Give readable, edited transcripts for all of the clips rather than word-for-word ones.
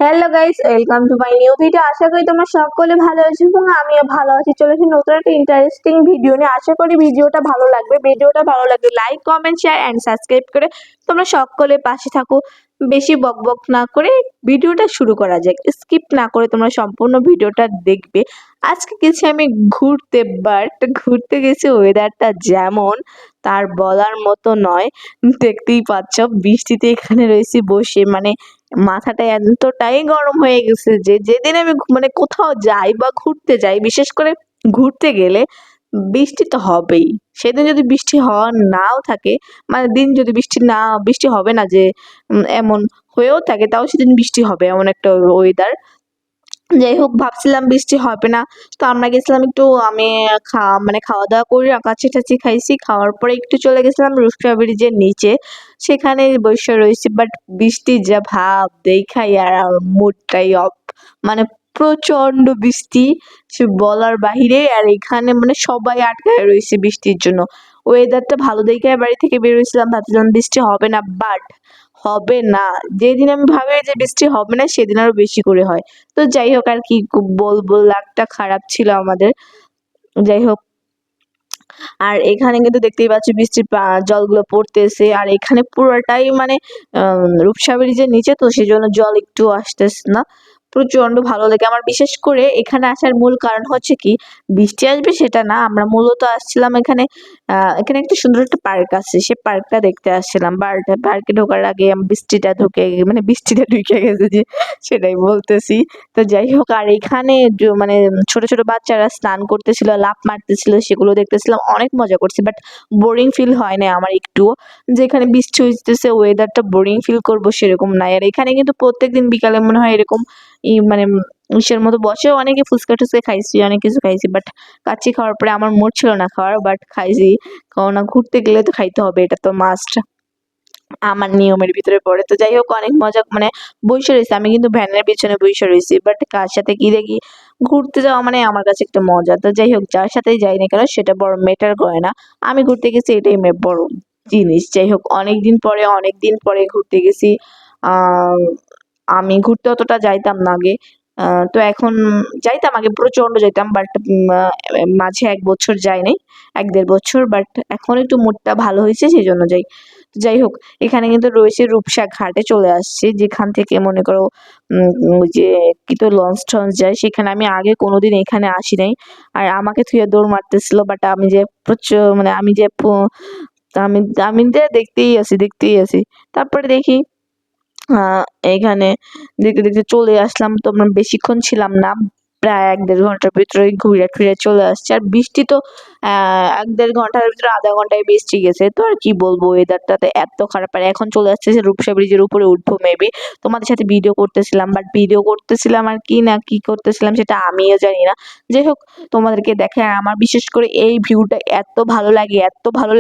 Hello guys, welcome to my new video. আশা করি তোমরা সকলে ভালো আছো এবং আমিও ভালো আছি। চলে এসেছি নতুন একটা ইন্টারেস্টিং ভিডিও নিয়ে। আশা করি ভিডিওটা ভালো লাগবে। ভিডিওটা ভালো লাগলে like, comment, share and subscribe করে তোমরা সকলে পাশে থাকো। বেশি বকবক না করে ভিডিওটা শুরু করা যাক। স্কিপ না করে তোমরা সম্পূর্ণ ভিডিওটা দেখবে। আজকে গেছি আমি ঘুরতে, বাট ঘুরতে গেছি ওয়েদারটা যেমন তার বলার মতো নয়। দেখতেই পাচ্ছ বৃষ্টিতে এখানে রয়েছি বসে, মানে মাথাটা এতটাই গরম হয়ে গেছে যে যেদিন আমি মানে কোথাও যাই বা ঘুরতে যাই, বিশেষ করে ঘুরতে গেলে বৃষ্টি তো হবেই। সেদিন যদি বৃষ্টি হওয়া নাও থাকে, মানে দিন যদি বৃষ্টি হবে না, যে এমন হয়েও থাকে তাও সেদিন বৃষ্টি হবে, এমন একটা ওয়েদার। যাই হোক, ভাবছিলাম বৃষ্টি হবে না, তো আমরা গেছিলাম একটু, আমি মানে খাওয়া দাওয়া করে কাছে টাছি খাইছি, খাওয়ার পরে একটু চলে গেছিলাম রূপসা ব্রিজের নিচে, সেখানে বসে রয়েছি। বাট বৃষ্টির যা ভাব দেখাই আর আমার মুডটাই অফ, মানে প্রচন্ড বৃষ্টি, সে বলার বাহিরে। আর এখানে মানে সবাই আটকায় রয়েছে বৃষ্টির জন্য। ওয়েদারটা ভালো দেখে বাড়ি থেকে বের হয়েছিলাম, ভাবছিলাম বৃষ্টি হবে না, বাট হবে না। যেদিন আমি ভাবি যে বৃষ্টি হবে না, সেদিন আরো বেশি করে হয়। তো যাই হোক, আর কি বলবো, লাকটা খারাপ ছিল আমাদের। যাই হোক, আর এখানে কিন্তু দেখতেই পাচ্ছি বৃষ্টির জলগুলো পড়তেছে, আর এখানে পুরোটাই মানে রূপসা ব্রিজের নিচে, তো সেজন্য জল একটু আসতেছে না। প্রচন্ড ভালো লাগে আমার। বিশেষ করে এখানে আসার মূল কারণ হচ্ছে কি, বৃষ্টি আসবে সেটা না, আমরা মূলত আসছিলাম এখানে। এখানে একটা সুন্দর একটা পার্ক আছে, সে পার্কটা দেখতে আসছিলাম। পার্কে ঢোকার আগে বৃষ্টিটা ঢুকে গেছে, যে সেটাই বলতেছি। তো যাই হোক, আর এখানে মানে ছোট ছোট বাচ্চারা স্নান করতেছিল, লাফ মারতেছিল, সেগুলো দেখতেছিলাম, অনেক মজা করছি। বাট বোরিং ফিল হয় না আমার একটুও, যে এখানে বৃষ্টি হইতেছে ওয়েদারটা বোরিং ফিল করবো সেরকম নাই। আর এখানে কিন্তু প্রত্যেকদিন বিকালে মনে হয় এরকম মানে ইসের মতো বসে, অনেকে ফুচকা টুচকা খাইছি, অনেক কিছু খাইছি। বাট কাচ্চি খাওয়ার পরে আমার মুড ছিল না খাওয়ার, বাট খাইছি, কারণ ঘুরতে গেলে তো খাইতে হবে, এটা তো মাস্ট, আমার নিয়মের ভিতরে পড়ে। তো যাই হোক, অনেক মজা, মানে বসে রয়েছি আমি, কিন্তু ভ্যানের পিছনে বসে রয়েছি। বাট কার সাথে কি দেখি, ঘুরতে যাওয়া মানে আমার কাছে একটা মজা। তো যাই হোক, যার সাথেই যাই না কেন সেটা বড় ম্যাটার করে না, আমি ঘুরতে গেছি এটাই বড় জিনিস। যাই হোক, অনেক দিন পরে ঘুরতে গেছি। আহ আমি ঘুরতে অতটা যাইতাম না আগে, তো এখন যাইতাম, আগে প্রচন্ড যাইতাম, বাট মাঝে 1 বছর যাই নাই, 1-1.5 বছর। বাট এখন একটু মুডটা ভালো হয়েছে, সেই জন্য যাই। যাই হোক, এখানে কিন্তু রয়েছে রূপসা ঘাটে চলে আসছে, যেখান থেকে মনে করো ওই যে কি তো লঞ্চ টঞ্চ যায়, সেখানে আমি আগে কোনোদিন এখানে আসি নাই। আর আমাকে থুয়ে দৌড় মারতেছিল, বাট আমি যে প্রচুর মানে আমি যে আমি আমি যে দেখতেই আছি। তারপরে দেখি এখানে দেখতে দেখতে চলে আসলাম, তো আমরা বেশিক্ষণ ছিলাম না, প্রায় 1-1.5 ঘন্টার ভিতরেই ঘুরে ফিরে চলে আসছে। আর বৃষ্টি তো 1-1.5 ঘন্টার ভিতরে আধা ঘন্টায় বৃষ্টি গেছে, তো আর কি বলবো, ওয়েদারটাতে এত খারাপ। আর এখন চলে আসছে যে রূপসা ব্রিজের উপরে উঠবো মেবি, তোমাদের সাথে ভিডিও করতেছিলাম আর কি না কি করতেছিলাম সেটা আমিও জানি না। যাই হোক, তোমাদেরকে দেখে আমার বিশেষ করে এই ভিউটা এত ভালো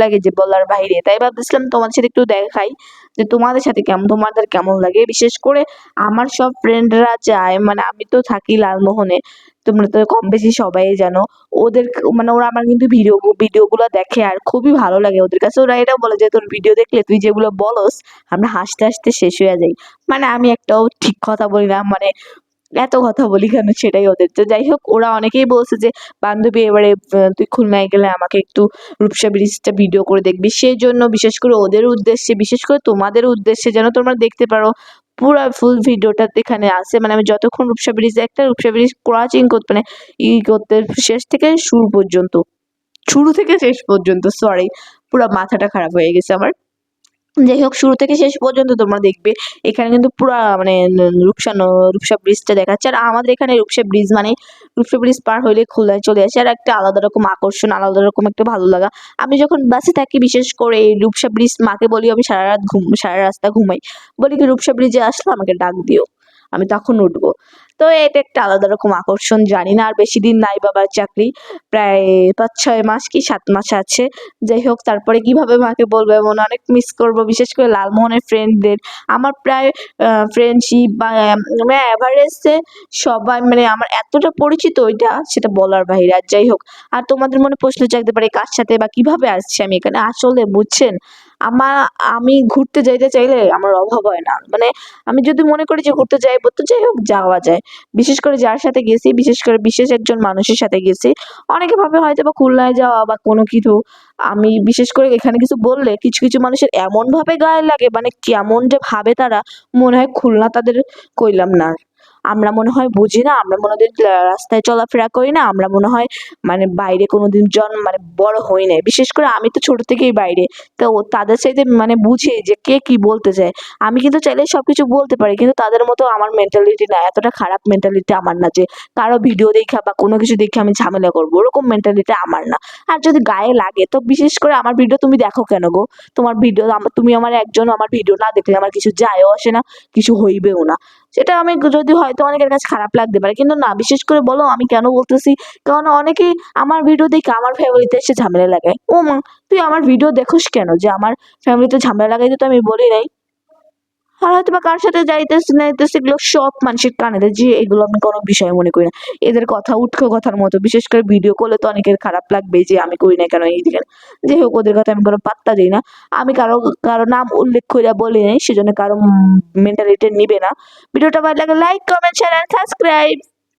লাগে যে বলার বাইরে। তাই ভাবতেছিলাম তোমাদের সাথে একটু দেখাই, যে তোমাদের কেমন লাগে। বিশেষ করে আমার সব ফ্রেন্ডরা যায়, মানে আমি তো থাকি লালমোহনে, তোমরা তো কম বেশি সবাই জানো। ওদের মানে ওরা আমার কিন্তু ভিডিওগুলো দেখে, আর খুবই ভালো লাগে ওদের কাছে। ওরা এটাও বলে যে তোর ভিডিও দেখলে তুই যেগুলো বলস, আমরা হাসতে হাসতে শেষ হয়ে যাই। মানে আমি একটাও ঠিক কথা বলি না, মানে এত কথা বলি কেন সেটাই ওদের। তো যাই হোক, ওরা অনেকেই বলছে যে বান্ধবী এবারে তুই খুলনায় গেলে আমাকে একটু রূপসা ব্রিজটা ভিডিও করে দেখবি। সেই জন্য বিশেষ করে ওদের উদ্দেশ্যে, বিশেষ করে তোমাদের উদ্দেশ্যে, যেন তোমরা দেখতে পারো পুরা ফুল ভিডিওটা এখানে আছে। মানে আমি যতক্ষণ রূপসা ব্রিজ ক্রসিং করতে, মানে করতে, শেষ থেকে শুরু থেকে শেষ পর্যন্ত, সরি, পুরা মাথাটা খারাপ হয়ে গেছে আমার। যাই হোক, শুরু থেকে শেষ পর্যন্ত তোমরা দেখবে। এখানে কিন্তু পুরা মানে রূপসা ব্রিজটা দেখাচ্ছে। আর আমাদের এখানে রূপসা ব্রিজ পার হইলে খুলনায় চলে আসে, আর একটা আলাদা রকম আকর্ষণ, আলাদা রকম একটা ভালো লাগা। আমি যখন বাসে থাকি, বিশেষ করে এই রূপসা ব্রিজ, মাকে বলি আমি সারা রাস্তা ঘুমাই, বলি কি রূপসা ব্রিজে আসলে আমাকে ডাক দিও, আমি তখন উঠবো। তো এটা একটা আলাদা রকম আকর্ষণ। জানি না আর বেশি দিন নাই বাবার চাকরি, প্রায় 5-6 মাস কি 7 মাস আছে। যাই হোক, তারপরে কিভাবে মাকে বলবো, এমন অনেক মিস করব, বিশেষ করে লালমোহনের ফ্রেন্ডদের। আমার প্রায় ফ্রেন্ডশিপ বা এভারেস্টে সবাই, মানে আমার এতটা পরিচিত ওইটা, সেটা বলার বাইরে। আর যাই হোক, আর তোমাদের মনে প্রশ্ন জাগতে পারে কার সাথে বা কিভাবে আসছি আমি এখানে। আসলে বুঝছেন, আমার আমি ঘুরতে যাইতে চাইলে আমার অভাব হয় না, মানে আমি যদি মনে করি যে ঘুরতে যাইবো তো যাই হোক, যাওয়া যায়। বিশেষ করে যার সাথে গেছি, বিশেষ করে বিশেষ একজন মানুষের সাথে গেছি। অনেকে ভাবে হয়তো বা খুলনায় যাওয়া বা কোনো কিছু, আমি বিশেষ করে এখানে কিছু বললে কিছু কিছু মানুষের এমন ভাবে গায়ে লাগে, মানে কেমন যে ভাবে তারা, মনে হয় খুলনা তাদের কইলাম না। আমরা মনে হয় বুঝি না, আমরা মনে হয় রাস্তায় চলাফেরা করি না, আমরা মনে হয় মানে বাইরে কোনোদিন মানে বড় হই নাই। বিশেষ করে আমি তো ছোট থেকেই বাইরে, তো তাদের চাইতে মানে বুঝি যে কে কি বলতে চায়। আমি কিন্তু চাইলে সবকিছু বলতে পারি, কিন্তু তাদের মতো আমার মেন্টালিটি না, এতটা খারাপ মেন্টালিটি আমার না যে কারো ভিডিও দেখা বা কোনো কিছু দেখে আমি ঝামেলা করবো, ওরকম মেন্টালিটি আমার না। আর যদি গায়ে লাগে তো বিশেষ করে আমার ভিডিও তুমি দেখো কেন গো? তোমার ভিডিও তুমি আমার একজন, আমার ভিডিও না দেখলে আমার কিছু যায়ও আসে না, কিছু হইবেও না। সেটা আমি যদি হয়তো অনেকের কাছে খারাপ লাগতে পারে, কিন্তু না, বিশেষ করে বলো আমি কেন বলতেছি, কারণ অনেকেই আমার ভিডিও দেখে আমার ফ্যামিলিতে এসে ঝামেলা লাগায়। ও মা, তুই আমার ভিডিও দেখোস কেন? যে আমার ফ্যামিলিতে ঝামেলা লাগাইতে তো আমি বলি নাই। আর হয়তো বা কার সাথে যাইতেছি না যাইতেছি, এগুলো সব মানুষের কানে দেয়, যে এগুলো আমি কোনো বিষয় মনে করি না। এদের কথা উটকো কথার মতো, বিশেষ করে ভিডিও করলে তো অনেকের খারাপ লাগবে যে আমি করি না কেন এইদিকে। যাই হোক, ওদের কথা আমি কোনো পাত্তা দিই না। আমি কারো কারো নাম উল্লেখ করে বলি নাই, সেজন্য কারো মেন্টালিটি নিবে না। ভিডিওটা ভালো লাগে like comment share and subscribe.